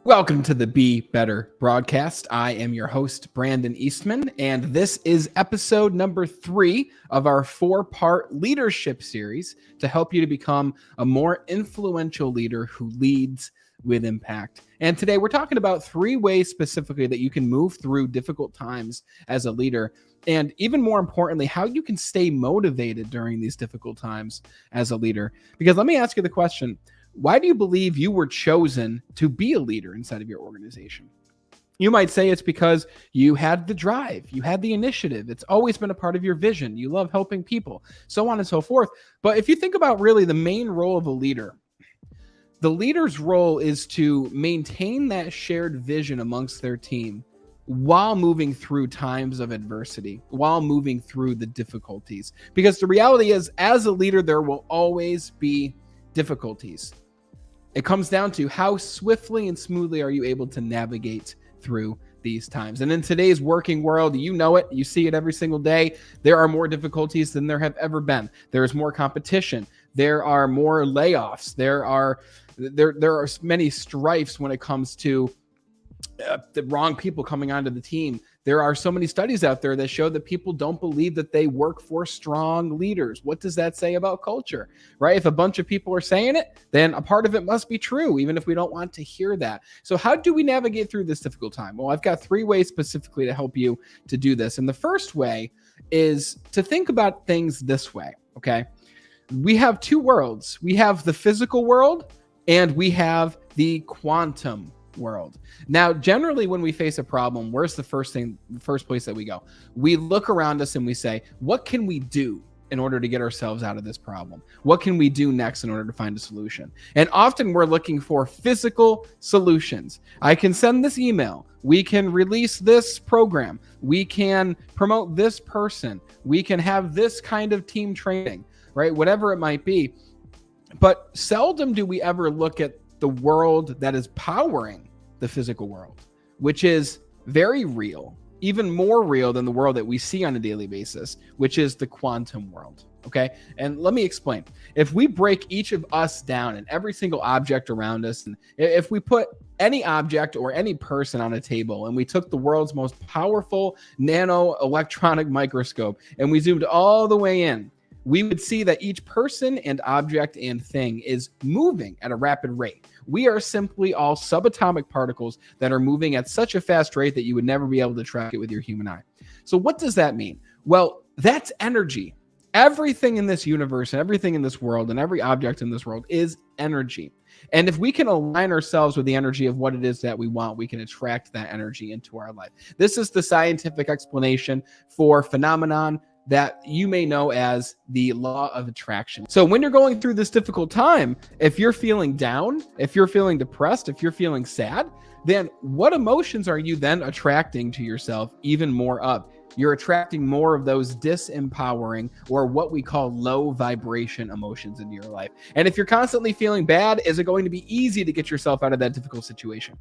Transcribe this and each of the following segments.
Welcome to the Be Better broadcast. I am your host, Brandon Eastman, and this is episode number 3 of our 4-part leadership series to help you to become a more influential leader who leads with impact. And today we're talking about 3 ways specifically that you can move through difficult times as a leader, and even more importantly, how you can stay motivated during these difficult times as a leader. Because let me ask you the question, why do you believe you were chosen to be a leader inside of your organization? You might say it's because you had the drive, you had the initiative. It's always been a part of your vision. You love helping people, so on and so forth. But if you think about really the main role of a leader, the leader's role is to maintain that shared vision amongst their team while moving through times of adversity, while moving through the difficulties. Because the reality is, as a leader, there will always be difficulties. It comes down to how swiftly and smoothly are you able to navigate through these times. And in today's working world, you know it, you see it every single day. There are more difficulties than there have ever been. There is more competition. There are more layoffs. There are many strifes when it comes to the wrong people coming onto the team. There are so many studies out there that show that people don't believe that they work for strong leaders. What does that say about culture, right? If a bunch of people are saying it, then a part of it must be true, even if we don't want to hear that. So how do we navigate through this difficult time? Well, I've got 3 ways specifically to help you to do this. And the first way is to think about things this way, okay? We have 2 worlds. We have the physical world and we have the quantum world. Now, generally, when we face a problem, where's the first place that we go? We look around us and we say, what can we do in order to get ourselves out of this problem? What can we do next in order to find a solution? And often we're looking for physical solutions. I can send this email. We can release this program. We can promote this person. We can have this kind of team training, right? Whatever it might be. But seldom do we ever look at the world that is powering the physical world, which is very real, even more real than the world that we see on a daily basis, which is the quantum world. Okay. And let me explain. If we break each of us down and every single object around us, and if we put any object or any person on a table and we took the world's most powerful nano electronic microscope and we zoomed all the way in, we would see that each person and object and thing is moving at a rapid rate. We are simply all subatomic particles that are moving at such a fast rate that you would never be able to track it with your human eye. So what does that mean? Well, that's energy. Everything in this universe and everything in this world and every object in this world is energy. And if we can align ourselves with the energy of what it is that we want, we can attract that energy into our life. This is the scientific explanation for phenomenon that you may know as the law of attraction. So when you're going through this difficult time, if you're feeling down, if you're feeling depressed, if you're feeling sad, then what emotions are you then attracting to yourself even more of? You're attracting more of those disempowering or what we call low vibration emotions into your life. And if you're constantly feeling bad, is it going to be easy to get yourself out of that difficult situation?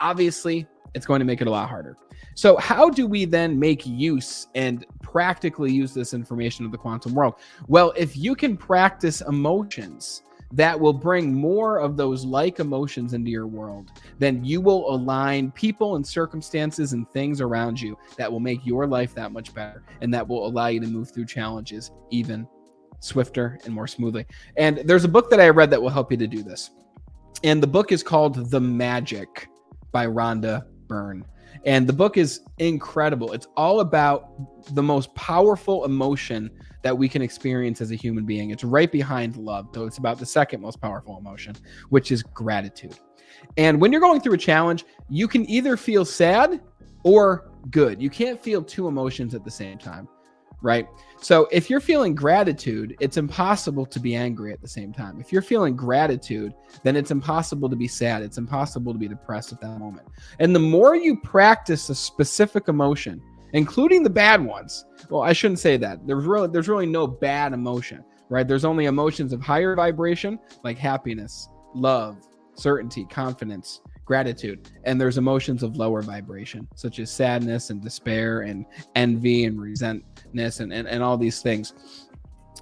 Obviously, it's going to make it a lot harder. So how do we then make use and practically use this information of the quantum world? Well, if you can practice emotions that will bring more of those like emotions into your world, then you will align people and circumstances and things around you that will make your life that much better and that will allow you to move through challenges even swifter and more smoothly. And there's a book that I read that will help you to do this. And the book is called The Magic by Rhonda Byrne. And the book is incredible. It's all about the most powerful emotion that we can experience as a human being. It's right behind love. So it's about the second most powerful emotion, which is gratitude. And when you're going through a challenge, you can either feel sad or good. You can't feel 2 emotions at the same time, right? So if you're feeling gratitude, it's impossible to be angry at the same time. If you're feeling gratitude, then it's impossible to be sad. It's impossible to be depressed at that moment. And the more you practice a specific emotion, including the bad ones, well, I shouldn't say that. There's really no bad emotion, right? There's only emotions of higher vibration, like happiness, love, certainty, confidence, gratitude. And there's emotions of lower vibration, such as sadness and despair and envy and resentness and all these things.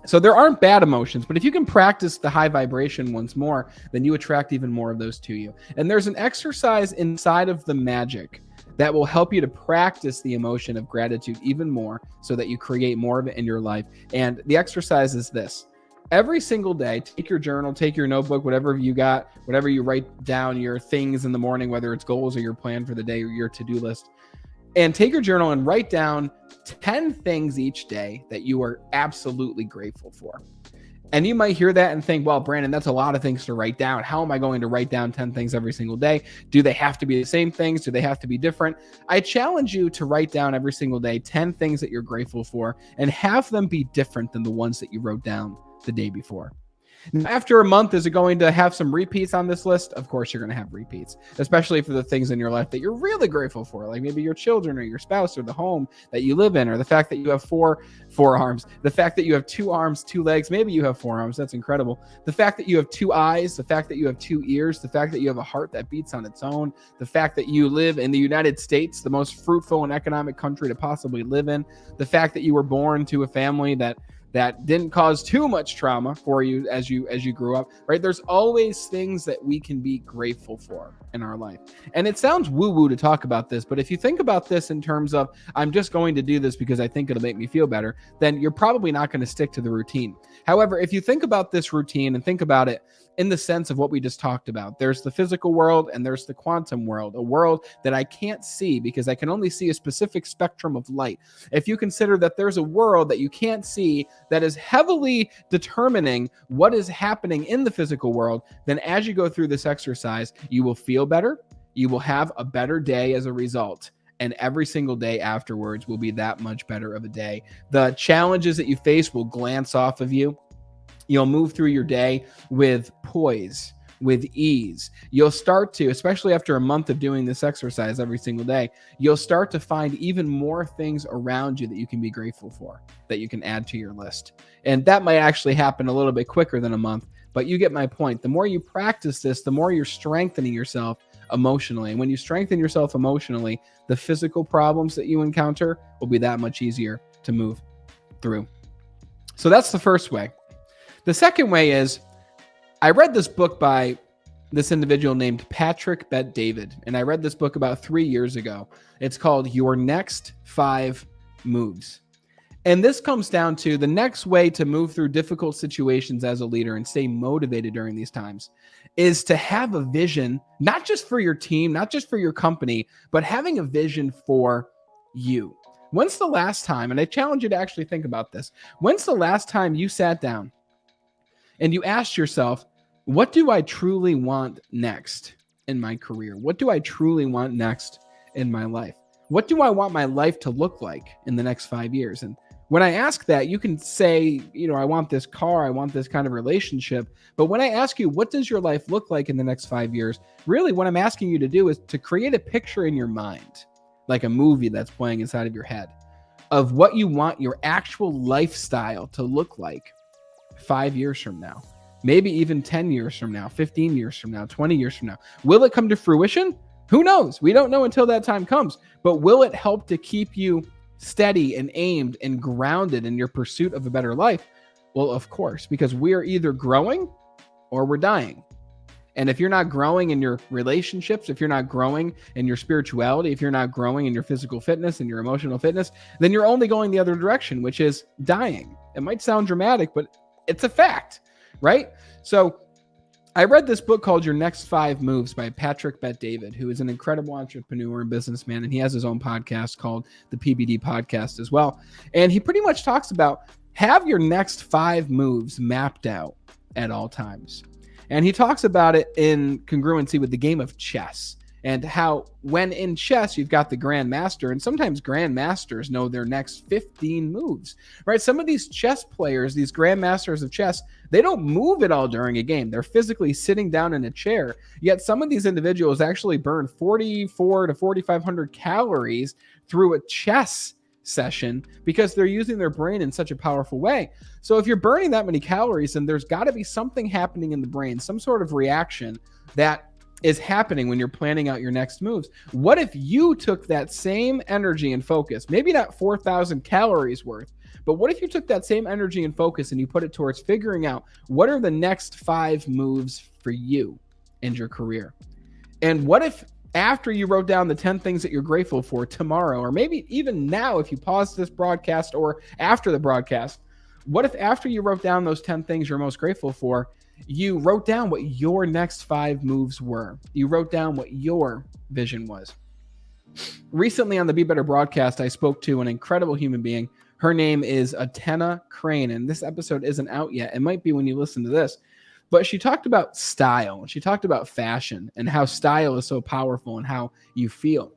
So there aren't bad emotions, but if you can practice the high vibration ones more, then you attract even more of those to you. And there's an exercise inside of the magic that will help you to practice the emotion of gratitude even more so that you create more of it in your life. And the exercise is this. Every single day, take your journal, take your notebook, whatever you got, whatever you write down your things in the morning, whether it's goals or your plan for the day or your to-do list, and take your journal and write down 10 things each day that you are absolutely grateful for. And you might hear that and think, well, Brandon, that's a lot of things to write down. How am I going to write down 10 things every single day? Do they have to be the same things? Do they have to be different? I challenge you to write down every single day 10 things that you're grateful for and have them be different than the ones that you wrote down the day before. Now, after a month, is it going to have some repeats on this list? Of course, you're going to have repeats, especially for the things in your life that you're really grateful for, like maybe your children or your spouse or the home that you live in, or the fact that you have four arms, the fact that you have 2 arms, 2 legs, maybe you have 4 arms. That's incredible. The fact that you have 2 eyes, the fact that you have 2 ears, the fact that you have a heart that beats on its own, the fact that you live in the United States, the most fruitful and economic country to possibly live in, the fact that you were born to a family that didn't cause too much trauma for you as you grew up, right? There's always things that we can be grateful for in our life. And it sounds woo-woo to talk about this, but if you think about this in terms of, I'm just going to do this because I think it'll make me feel better, then you're probably not going to stick to the routine. However, if you think about this routine and think about it in the sense of what we just talked about, there's the physical world and there's the quantum world, a world that I can't see because I can only see a specific spectrum of light. If you consider that there's a world that you can't see that is heavily determining what is happening in the physical world, then as you go through this exercise, you will feel better. You will have a better day as a result. And every single day afterwards will be that much better of a day. The challenges that you face will glance off of you. You'll move through your day with poise, with ease. You'll start to, especially after a month of doing this exercise every single day, you'll start to find even more things around you that you can be grateful for, that you can add to your list. And that might actually happen a little bit quicker than a month, but you get my point. The more you practice this, the more you're strengthening yourself emotionally. And when you strengthen yourself emotionally, the physical problems that you encounter will be that much easier to move through. So that's the first way. The second way is, I read this book by this individual named Patrick Bet-David, and I read this book about 3 years ago. It's called Your Next 5 Moves. And this comes down to the next way to move through difficult situations as a leader and stay motivated during these times is to have a vision, not just for your team, not just for your company, but having a vision for you. When's the last time, and I challenge you to actually think about this, when's the last time you sat down and you asked yourself, what do I truly want next in my career? What do I truly want next in my life? What do I want my life to look like in the next 5 years? And when I ask that, you can say, I want this car, I want this kind of relationship. But when I ask you, what does your life look like in the next 5 years? Really, what I'm asking you to do is to create a picture in your mind, like a movie that's playing inside of your head, of what you want your actual lifestyle to look like 5 years from now, maybe even 10 years from now, 15 years from now, 20 years from now. Will it come to fruition? Who knows? We don't know until that time comes. But will it help to keep you steady and aimed and grounded in your pursuit of a better life? Well, of course, because we are either growing or we're dying. And if you're not growing in your relationships, if you're not growing in your spirituality, if you're not growing in your physical fitness and your emotional fitness, then you're only going the other direction, which is dying. It might sound dramatic, but it's a fact, right? So I read this book called Your Next 5 Moves by Patrick Bet-David, who is an incredible entrepreneur and businessman, and he has his own podcast called the PBD Podcast as well. And he pretty much talks about have your next 5 moves mapped out at all times. And he talks about it in congruency with the game of chess, and how when in chess, you've got the grandmaster, and sometimes grandmasters know their next 15 moves, right? Some of these chess players, these grandmasters of chess, they don't move at all during a game. They're physically sitting down in a chair. Yet some of these individuals actually burn 4,400 to 4,500 calories through a chess session because they're using their brain in such a powerful way. So if you're burning that many calories, then there's got to be something happening in the brain, some sort of reaction that is happening when you're planning out your next moves. What if you took that same energy and focus, maybe not 4,000 calories worth, But what if you took that same energy and focus and you put it towards figuring out what are the next 5 moves for you and your career? And what if after you wrote down the 10 things that you're grateful for tomorrow, or maybe even now, if you pause this broadcast or after the broadcast, what if after you wrote down those 10 things you're most grateful for, you wrote down what your next 5 moves were? You wrote down what your vision was. Recently on the Be Better broadcast, I spoke to an incredible human being. Her name is Atena Crane, and this episode isn't out yet. It might be when you listen to this. But she talked about style, and she talked about fashion and how style is so powerful and how you feel.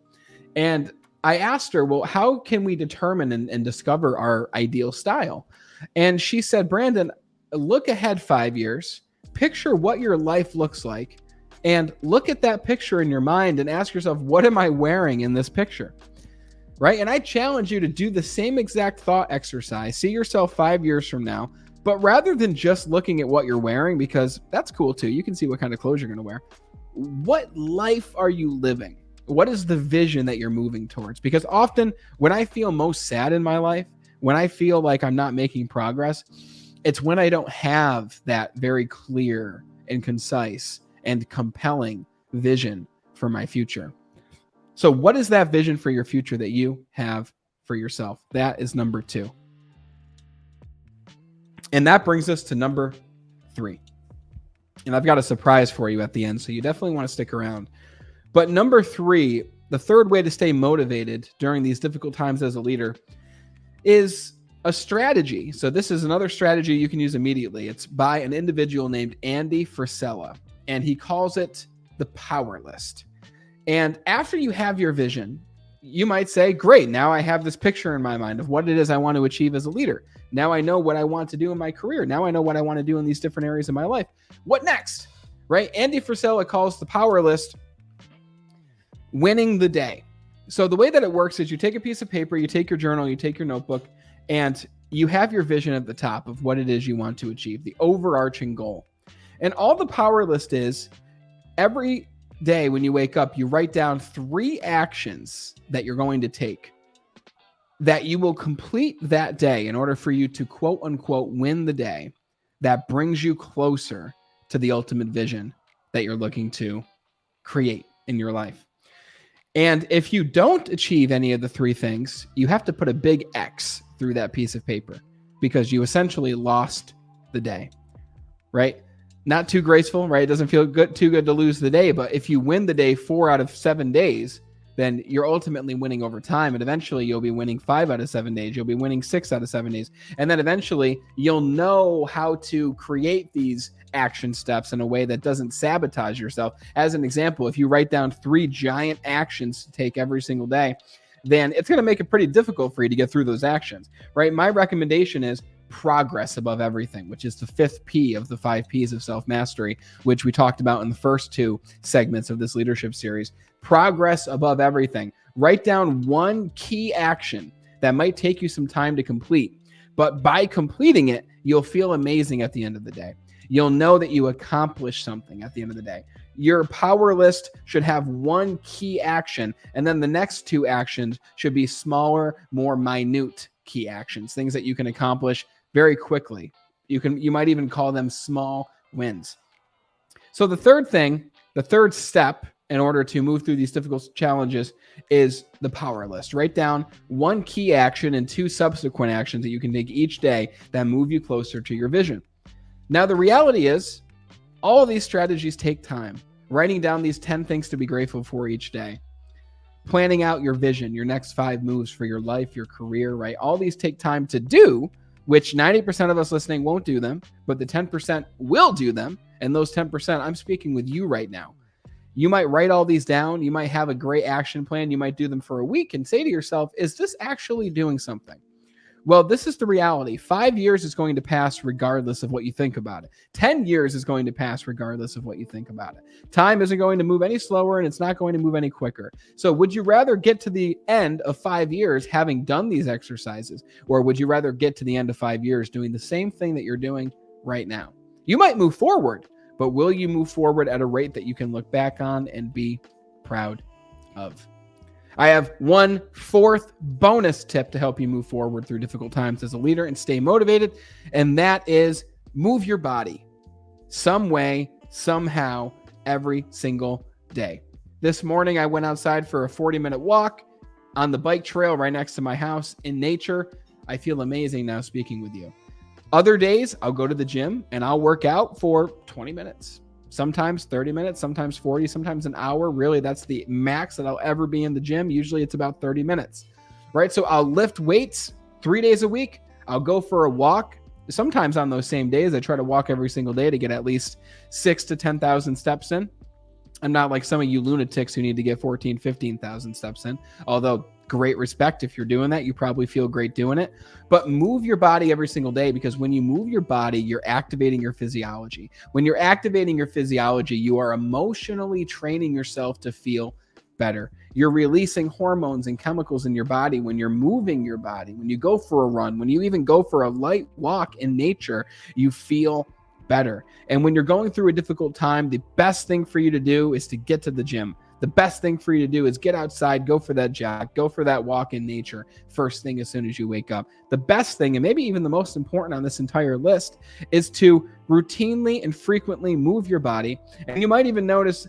And I asked her, well, how can we determine and discover our ideal style? And she said, Brandon, look ahead 5 years, picture what your life looks like, and look at that picture in your mind and ask yourself, what am I wearing in this picture? Right? And I challenge you to do the same exact thought exercise. See yourself 5 years from now, but rather than just looking at what you're wearing, because that's cool too, you can see what kind of clothes you're going to wear. What life are you living? What is the vision that you're moving towards? Because often when I feel most sad in my life, when I feel like I'm not making progress, it's when I don't have that very clear and concise and compelling vision for my future. So what is that vision for your future that you have for yourself? That is number 2. And that brings us to number 3. And I've got a surprise for you at the end, so you definitely want to stick around. But number 3, the third way to stay motivated during these difficult times as a leader is a strategy. So this is another strategy you can use immediately. It's by an individual named Andy Frisella, and he calls it the power list. And after you have your vision, you might say, great, now I have this picture in my mind of what it is I want to achieve as a leader. Now I know what I want to do in my career. Now I know what I want to do in these different areas of my life. What next? Right? Andy Frisella calls the power list winning the day. So the way that it works is you take a piece of paper, you take your journal, you take your notebook, and you have your vision at the top of what it is you want to achieve, the overarching goal. And all the power list is, every day when you wake up, you write down 3 actions that you're going to take that you will complete that day in order for you to quote unquote win the day that brings you closer to the ultimate vision that you're looking to create in your life. And if you don't achieve any of the 3 things, you have to put a big X through that piece of paper because you essentially lost the day, right? Not too graceful, right? It doesn't feel too good to lose the day, but if you win the day 4 out of 7 days, then you're ultimately winning over time. And eventually you'll be winning 5 out of 7 days. You'll be winning 6 out of 7 days. And then eventually you'll know how to create these action steps in a way that doesn't sabotage yourself. As an example, if you write down 3 giant actions to take every single day, then it's going to make it pretty difficult for you to get through those actions, right? My recommendation is progress above everything, which is the 5th P of the 5 Ps of self-mastery, which we talked about in the first 2 segments of this leadership series. Progress above everything. Write down 1 key action that might take you some time to complete, but by completing it, you'll feel amazing at the end of the day. You'll know that you accomplished something at the end of the day. Your power list should have 1 key action, and then the next 2 actions should be smaller, more minute key actions, things that you can accomplish very quickly. You might even call them small wins. So the third step in order to move through these difficult challenges is the power list. Write down 1 key action and 2 subsequent actions that you can take each day that move you closer to your vision. Now, the reality is all of these strategies take time. Writing down these 10 things to be grateful for each day, planning out your vision, your next 5 moves for your life, your career, right? All these take time to do, which 90% of us listening won't do them, but the 10% will do them. And those 10%, I'm speaking with you right now. You might write all these down. You might have a great action plan. You might do them for a week and say to yourself, is this actually doing something? Well, this is the reality. 5 years is going to pass regardless of what you think about it. 10 years is going to pass regardless of what you think about it. Time isn't going to move any slower and it's not going to move any quicker. So would you rather get to the end of 5 years having done these exercises, or would you rather get to the end of 5 years doing the same thing that you're doing right now? You might move forward, but will you move forward at a rate that you can look back on and be proud of? I have one fourth bonus tip to help you move forward through difficult times as a leader and stay motivated, and that is move your body some way, somehow, every single day. This morning, I went outside for a 40-minute walk on the bike trail right next to my house in nature. I feel amazing now speaking with you. Other days, I'll go to the gym and I'll work out for 20 minutes, sometimes 30 minutes, sometimes 40, sometimes an hour. Really, that's the max that I'll ever be in the gym. Usually it's about 30 minutes, right? So I'll lift weights 3 days a week. I'll go for a walk. Sometimes on those same days, I try to walk every single day to get at least 6,000 to 10,000 steps in. I'm not like some of you lunatics who need to get 14,000, 15,000 steps in, although great respect. If you're doing that, you probably feel great doing it. But move your body every single day, because when you move your body, you're activating your physiology. When you're activating your physiology, you are emotionally training yourself to feel better. You're releasing hormones and chemicals in your body when you're moving your body. When you go for a run, when you even go for a light walk in nature, you feel better. And when you're going through a difficult time, the best thing for you to do is to get to the gym. The best thing for you to do is get outside, go for that jog, go for that walk in nature first thing as soon as you wake up. The best thing, and maybe even the most important on this entire list, is to routinely and frequently move your body. And you might even notice,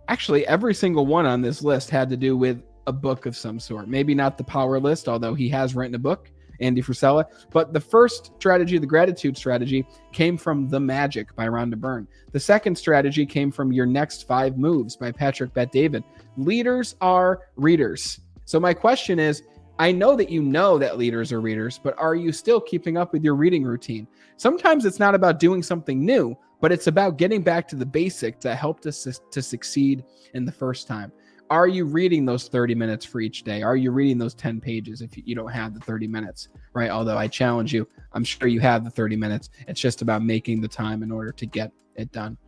actually, every single one on this list had to do with a book of some sort. Maybe not the power list, although he has written a book, Andy Frisella. But the first strategy, the gratitude strategy, came from The Magic by Rhonda Byrne. The second strategy came from Your Next 5 Moves by Patrick Bet-David. Leaders are readers. So my question is, I know that you know that leaders are readers, but are you still keeping up with your reading routine? Sometimes it's not about doing something new, but it's about getting back to the basics that helped us to succeed in the first time. Are you reading those 30 minutes for each day? Are you reading those 10 pages if you don't have the 30 minutes, right? Although I challenge you, I'm sure you have the 30 minutes. It's just about making the time in order to get it done.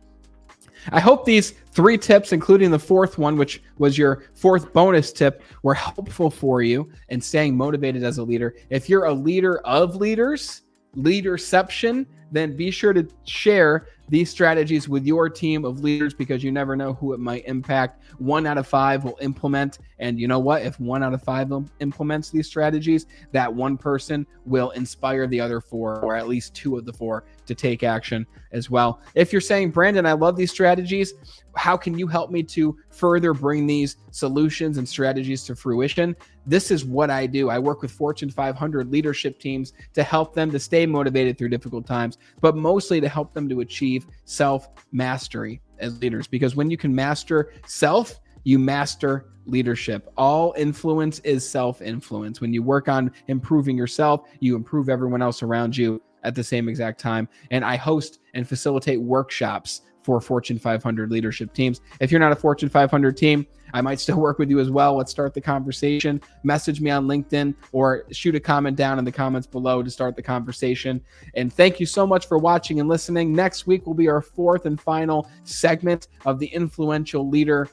I hope these 3 tips, including the fourth one, which was your fourth bonus tip, were helpful for you in staying motivated as a leader. If you're a leader of leaders, leaderception, then be sure to share these strategies with your team of leaders, because you never know who it might impact. 1 out of 5 will implement. And you know what? If 1 out of 5 implements these strategies, that one person will inspire the other 4, or at least 2 of the 4, to take action as well. If you're saying, Brandon, I love these strategies, how can you help me to further bring these solutions and strategies to fruition? This is what I do. I work with Fortune 500 leadership teams to help them to stay motivated through difficult times, but mostly to help them to achieve self-mastery as leaders. Because when you can master self, you master leadership. All influence is self-influence. When you work on improving yourself, you improve everyone else around you at the same exact time. And I host and facilitate workshops for Fortune 500 leadership teams. If you're not a Fortune 500 team, I might still work with you as well. Let's start the conversation. Message me on LinkedIn or shoot a comment down in the comments below to start the conversation. And thank you so much for watching and listening. Next week will be our 4th and final segment of the Influential Leader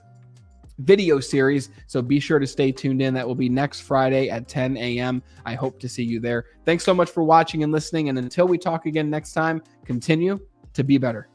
video series. So be sure to stay tuned in. That will be next Friday at 10 a.m. I hope to see you there. Thanks so much for watching and listening. And until we talk again next time, continue to be better.